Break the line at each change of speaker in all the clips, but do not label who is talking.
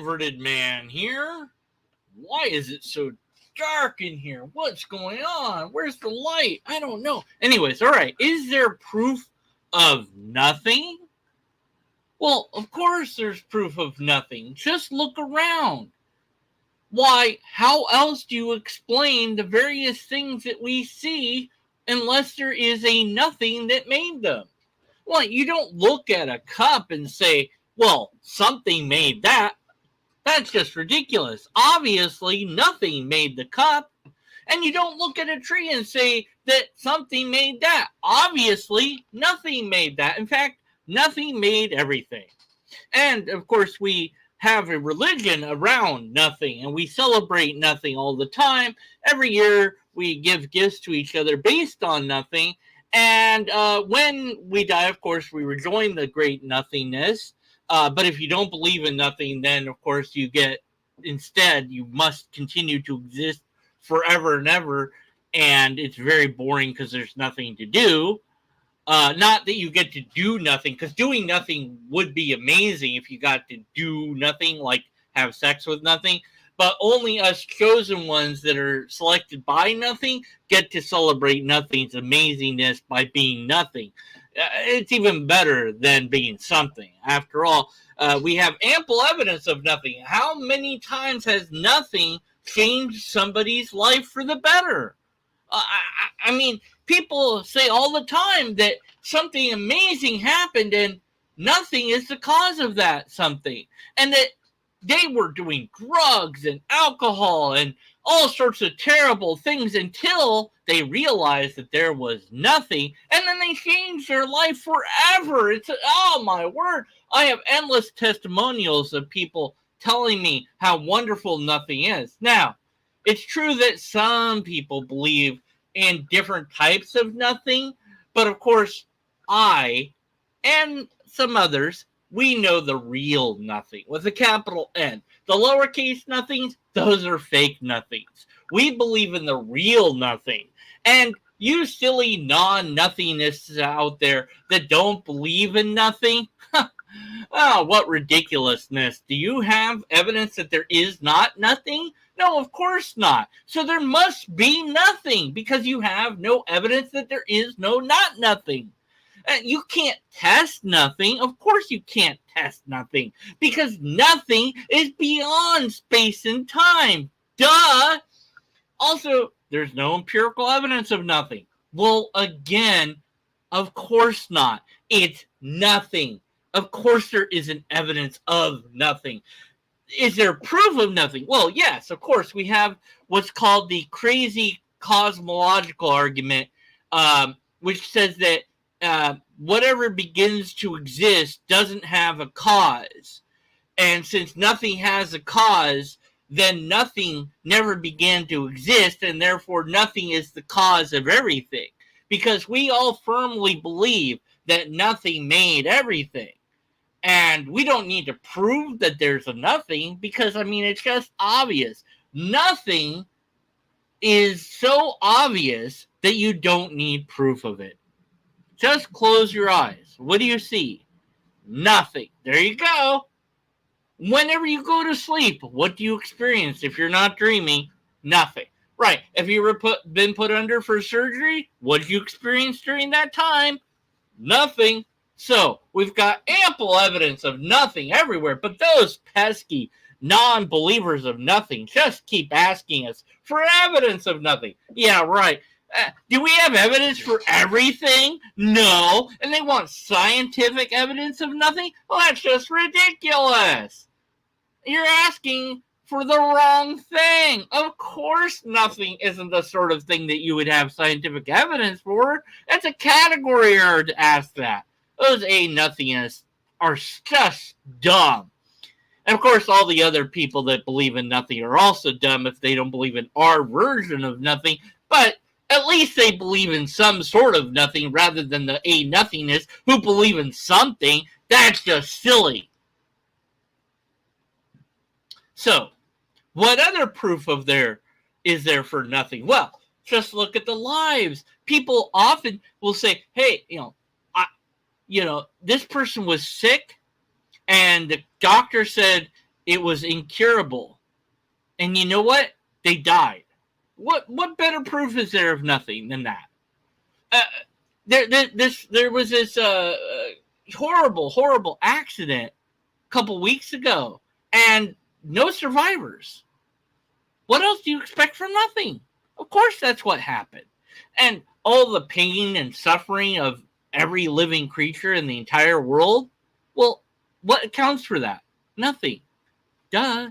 introverted man here. Why is it so dark in here? What's going on? Where's the light? I don't know. Anyways, all right. Is there proof of nothing? Well, of course there's proof of nothing. Just look around. Why, how else do you explain the various things that we see unless there is a nothing that made them? Well, you don't look at a cup and say, well, something made that. That's just ridiculous. Obviously, nothing made the cup. And you don't look at a tree and say that something made that. Obviously, nothing made that. In fact, nothing made everything. And, of course, we have a religion around nothing, and we celebrate nothing all the time. Every year, we give gifts to each other based on nothing. And when we die, of course, we rejoin the great nothingness. But if you don't believe in nothing, then, of course, instead, you must continue to exist forever and ever. And it's very boring because there's nothing to do. Not that you get to do nothing, because doing nothing would be amazing if you got to do nothing, like have sex with nothing. But only us chosen ones that are selected by nothing get to celebrate nothing's amazingness by being nothing. It's even better than being something. After all, we have ample evidence of nothing. How many times has nothing changed somebody's life for the better? I mean, people say all the time that something amazing happened and nothing is the cause of that something. And that they were doing drugs and alcohol and all sorts of terrible things until they realized that there was nothing, and then they changed their life forever. Oh my word. I have endless testimonials of people telling me how wonderful nothing is. Now, it's true that some people believe in different types of nothing, but of course, I and some others, we know the real nothing with a capital N. The lowercase nothings, those are fake nothings. We believe in the real nothing. And you silly non-nothingists out there that don't believe in nothing, oh, what ridiculousness. Do you have evidence that there is not nothing? No, of course not. So there must be nothing because you have no evidence that there is no not nothing. You can't test nothing. Of course you can't test nothing because nothing is beyond space and time. Duh! Also, there's no empirical evidence of nothing. Well, again, of course not. It's nothing. Of course there isn't evidence of nothing. Is there proof of nothing? Well, yes, of course. We have what's called the crazy cosmological argument, which says that whatever begins to exist doesn't have a cause. And since nothing has a cause, then nothing never began to exist, and therefore nothing is the cause of everything. Because we all firmly believe that nothing made everything. And we don't need to prove that there's a nothing because, I mean, it's just obvious. Nothing is so obvious that you don't need proof of it. Just close your eyes. What do you see? Nothing. There you go. Whenever you go to sleep, what do you experience if you're not dreaming? Nothing. Right. Have you ever been put under for surgery? What did you experience during that time? Nothing. So, we've got ample evidence of nothing everywhere, but those pesky non-believers of nothing just keep asking us for evidence of nothing. Yeah, right. Do we have evidence for everything? No. And they want scientific evidence of nothing? Well, that's just ridiculous. You're asking for the wrong thing. Of course nothing isn't the sort of thing that you would have scientific evidence for. That's a category error to ask that. Those nothingists are just dumb. And of course, all the other people that believe in nothing are also dumb if they don't believe in our version of nothing. But at least they believe in some sort of nothing rather than the nothingists who believe in something. That's just silly. So, what other proof of there is there for nothing? Well, just look at the lives. People often will say, hey, this person was sick and the doctor said it was incurable. And you know what? They died. What better proof is there of nothing than that? There was this horrible accident a couple weeks ago, and no survivors. What else do you expect from nothing? Of course, that's what happened. And all the pain and suffering of every living creature in the entire world, well, what accounts for that? Nothing. Duh.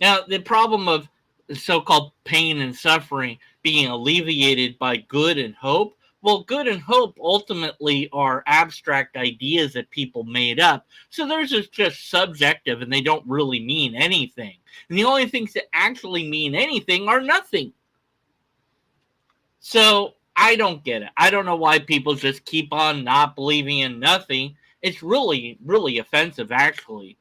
Now, the problem of the so-called pain and suffering being alleviated by good and hope, well, good and hope ultimately are abstract ideas that people made up. So theirs is just subjective and they don't really mean anything. And the only things that actually mean anything are nothing. So I don't get it. I don't know why people just keep on not believing in nothing. It's really, really offensive, actually.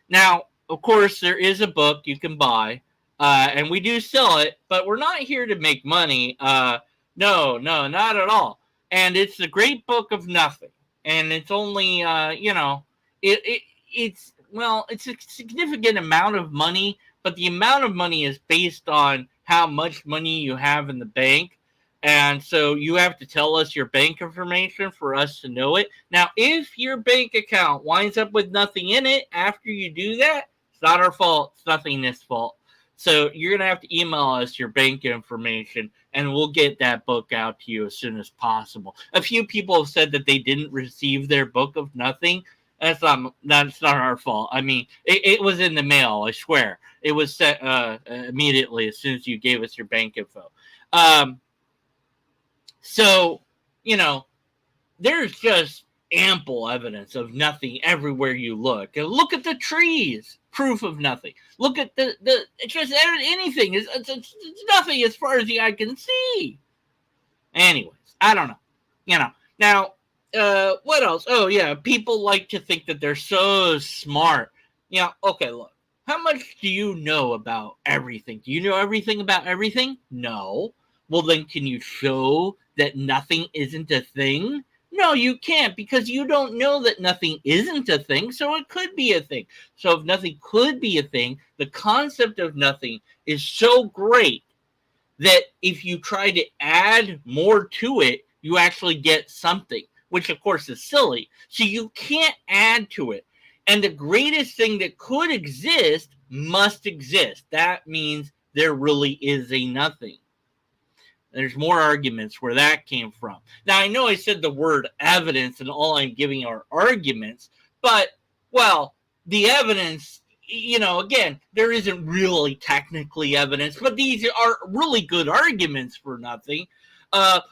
Now, of course, there is a book you can buy, and we do sell it, but we're not here to make money. No, not at all. And it's the Great Book of Nothing, and it's only, it's a significant amount of money, but the amount of money is based on how much money you have in the bank. And so you have to tell us your bank information for us to know it. Now, if your bank account winds up with nothing in it after you do that, it's not our fault. It's nothingness' fault. So you're going to have to email us your bank information, and we'll get that book out to you as soon as possible. A few people have said that they didn't receive their book of nothing. That's not our fault. I mean, it was in the mail, I swear. It was sent immediately as soon as you gave us your bank info. So, there's just ample evidence of nothing everywhere you look. And look at the trees, proof of nothing. Look at it's just anything. It's nothing as far as the eye can see. Anyways, I don't know. Now, what else? Oh, yeah, people like to think that they're so smart. Okay, look. How much do you know about everything? Do you know everything about everything? No. Well, then can you show that nothing isn't a thing? No, you can't, because you don't know that nothing isn't a thing, so it could be a thing. So if nothing could be a thing, the concept of nothing is so great that if you try to add more to it, you actually get something, which of course is silly. So you can't add to it. And the greatest thing that could exist must exist. That means there really is a nothing. There's more arguments where that came from. Now, I know I said the word evidence and all I'm giving are arguments, but, well, the evidence, again, there isn't really technically evidence, but these are really good arguments for nothing. The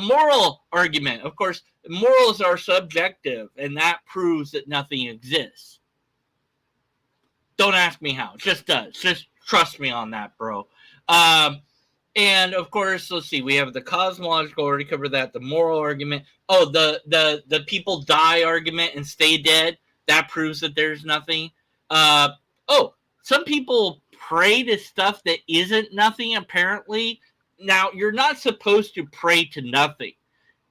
moral argument. Of course, morals are subjective, and that proves that nothing exists. Don't ask me how. It just does. Just trust me on that, bro. And of course, let's see, we have the cosmological, already covered that, the moral argument. Oh, the people die argument and stay dead. That proves that there's nothing. Some people pray to stuff that isn't nothing, apparently. Now, you're not supposed to pray to nothing.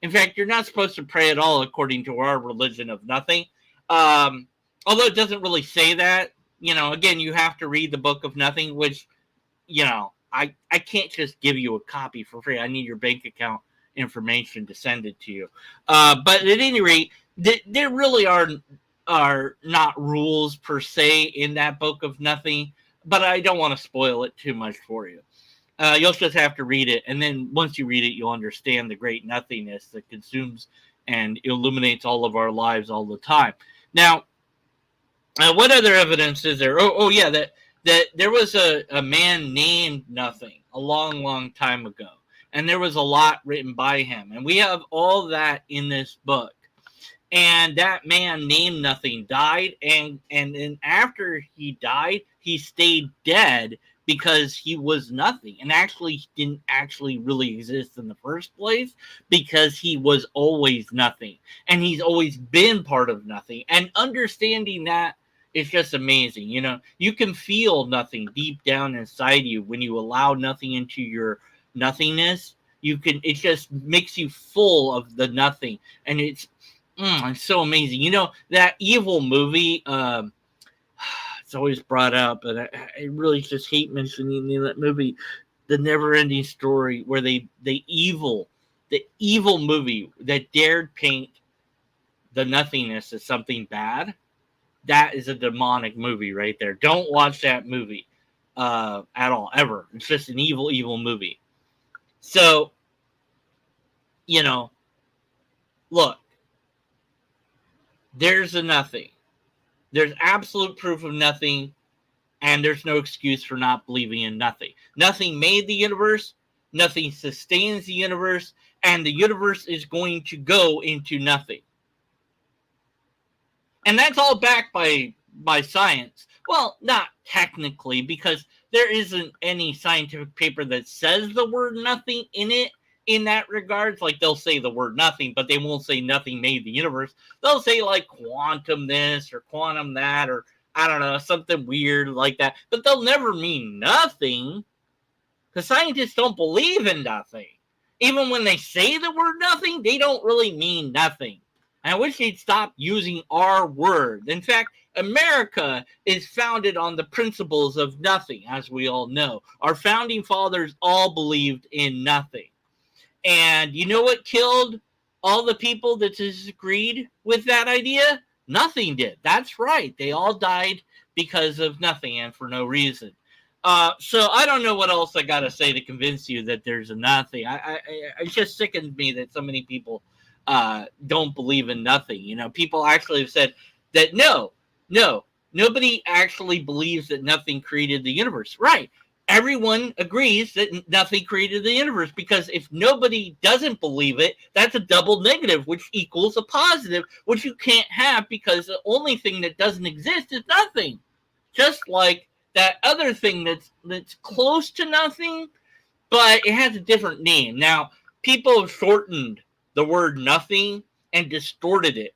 In fact, you're not supposed to pray at all according to our religion of nothing. Although it doesn't really say that. Again, you have to read the Book of Nothing, which, I can't just give you a copy for free. I need your bank account information to send it to you. But at any rate, there really are not rules per se in that Book of Nothing, but I don't want to spoil it too much for you. You'll just have to read it, and then once you read it, you'll understand the great nothingness that consumes and illuminates all of our lives all the time. Now, what other evidence is there? Yeah, that there was a man named Nothing a long, long time ago. And there was a lot written by him. And we have all that in this book. And that man named Nothing died. And then after he died, he stayed dead because he was nothing. And actually didn't actually really exist in the first place because he was always nothing. And he's always been part of nothing. And understanding that, it's just amazing. You can feel nothing deep down inside you when you allow nothing into your nothingness. It just makes you full of the nothing. And it's so amazing. That evil movie, it's always brought up, and I really just hate mentioning in that movie, the never-ending story where the evil movie that dared paint the nothingness as something bad. That is a demonic movie right there. Don't watch that movie at all, ever. It's just an evil movie. So, look, there's a nothing. There's absolute proof of nothing, and there's no excuse for not believing in nothing. Nothing made the universe, nothing sustains the universe, and the universe is going to go into nothing. And that's all backed by science. Well, not technically, because there isn't any scientific paper that says the word nothing in it in that regards. Like, they'll say the word nothing, but they won't say nothing made the universe. They'll say, like, quantum this or quantum that, or I don't know, something weird like that. But they'll never mean nothing, because scientists don't believe in nothing. Even when they say the word nothing, they don't really mean nothing. I wish they'd stop using our word. In fact, America is founded on the principles of nothing, as we all know. Our founding fathers all believed in nothing. And you know what killed all the people that disagreed with that idea? Nothing did. That's right. They all died because of nothing and for no reason. So I don't know what else I got to say to convince you that there's a nothing. It just sickens me that so many people don't believe in nothing. People actually have said that nobody actually believes that nothing created the universe. Right. Everyone agrees that nothing created the universe, because if nobody doesn't believe it, that's a double negative, which equals a positive, which you can't have, because the only thing that doesn't exist is nothing. Just like that other thing that's close to nothing, but it has a different name. Now, people have shortened the word nothing and distorted it.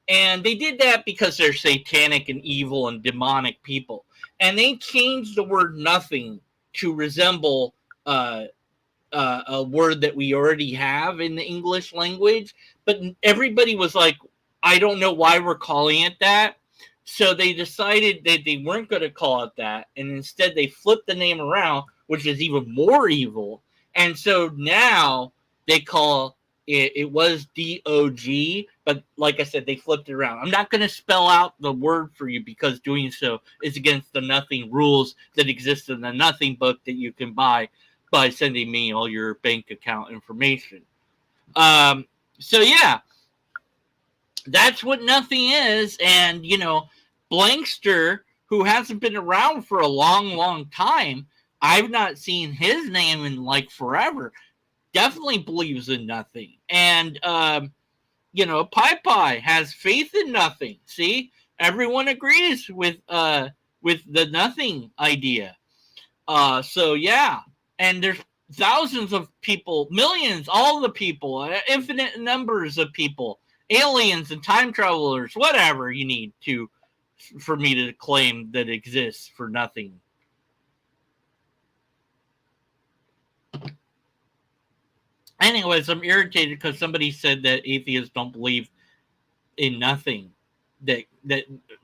And they did that because they're satanic and evil and demonic people. And they changed the word nothing to resemble a word that we already have in the English language. But everybody was like, I don't know why we're calling it that. So they decided that they weren't going to call it that. And instead they flipped the name around, which is even more evil. And so now they call it was DOG, but like I said, they flipped it around. I'm not going to spell out the word for you, because doing so is against the nothing rules that exist in the nothing book that you can buy by sending me all your bank account information. So yeah, that's what nothing is. And, Blankster, who hasn't been around for a long time, I've not seen his name in like forever, definitely believes in nothing. And, Pi has faith in nothing. See, everyone agrees with the nothing idea. So yeah, and there's thousands of people, millions, all the people, infinite numbers of people, aliens and time travelers, whatever you need for me to claim that exists for nothing. Anyways, I'm irritated because somebody said that atheists don't believe in nothing. That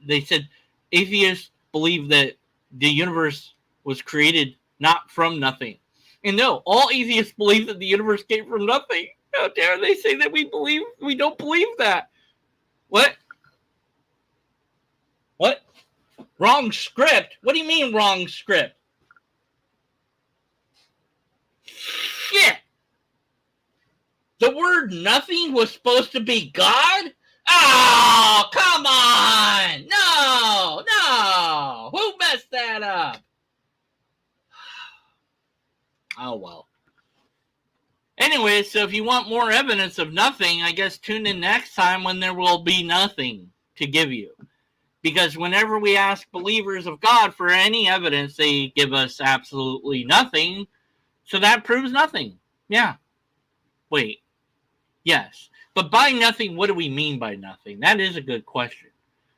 they said atheists believe that the universe was created not from nothing. And no, all atheists believe that the universe came from nothing. How dare they say that we don't believe that? What? What? Wrong script? What do you mean wrong script? Shit! The word nothing was supposed to be God? Oh, come on! No! Who messed that up? Oh, well. Anyway, so if you want more evidence of nothing, I guess tune in next time when there will be nothing to give you. Because whenever we ask believers of God for any evidence, they give us absolutely nothing. So that proves nothing. Yeah. Wait. Yes. But by nothing, what do we mean by nothing? That is a good question.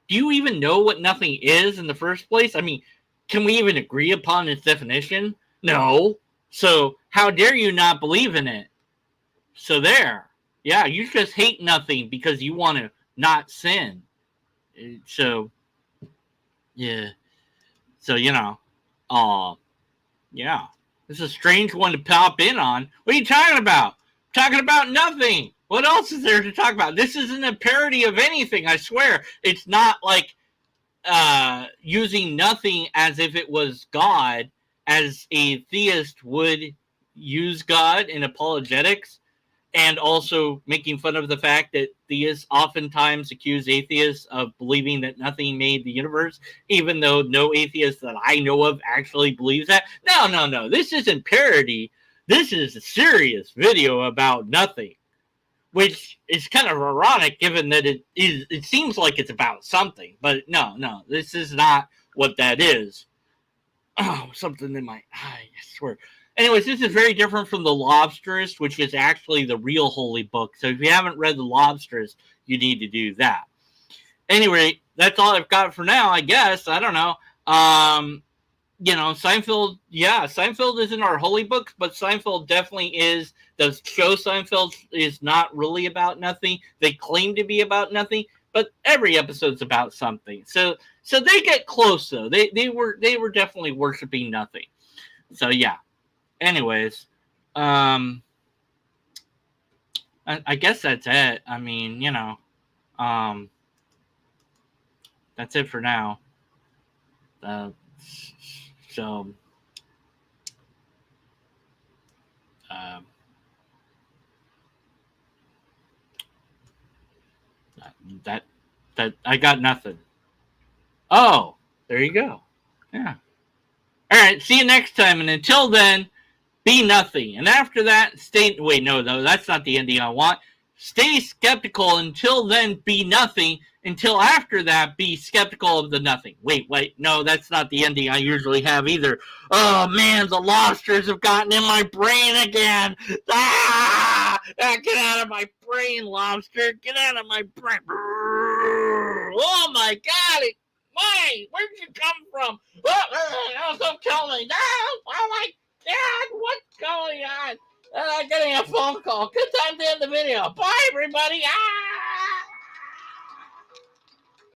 Do you even know what nothing is in the first place? I mean, can we even agree upon its definition? No. So how dare you not believe in it? So there. Yeah, you just hate nothing because you want to not sin. So, yeah. So, yeah. This is a strange one to pop in on. What are you talking about? Talking about nothing. What else is there to talk about? This isn't a parody of anything, I swear. It's not like using nothing as if it was God, as a theist would use God in apologetics, and also making fun of the fact that theists oftentimes accuse atheists of believing that nothing made the universe, even though no atheist that I know of actually believes that. No. This isn't parody. This is a serious video about nothing, which is kind of ironic given that it seems like it's about something. But no, this is not what that is. Oh, something in my eye, I swear. Anyways, this is very different from The Lobsterist, which is actually the real holy book. So if you haven't read The Lobsterist, you need to do that. Anyway, that's all I've got for now, I guess. I don't know. Seinfeld, Seinfeld isn't our holy book, but Seinfeld definitely is. The show Seinfeld is not really about nothing. They claim to be about nothing, but every episode's about something. So they get close, though. They were definitely worshiping nothing. So, yeah. Anyways, I guess that's it. I mean, that's it for now. That I got nothing. Oh, there you go. Yeah. All right. See you next time. And until then, be nothing. And after that, wait, no, that's not the ending I want. Stay skeptical. Until then, be nothing. Until after that, be skeptical of the nothing. Wait, no, that's not the ending I usually have either. Oh man, the lobsters have gotten in my brain again. Get out of my brain, lobster. Get out of my brain. Oh my God. Why? Where'd you come from? Don't tell me. Oh my God, what's going on? I'm getting a phone call. Good time to end the video. Bye, everybody.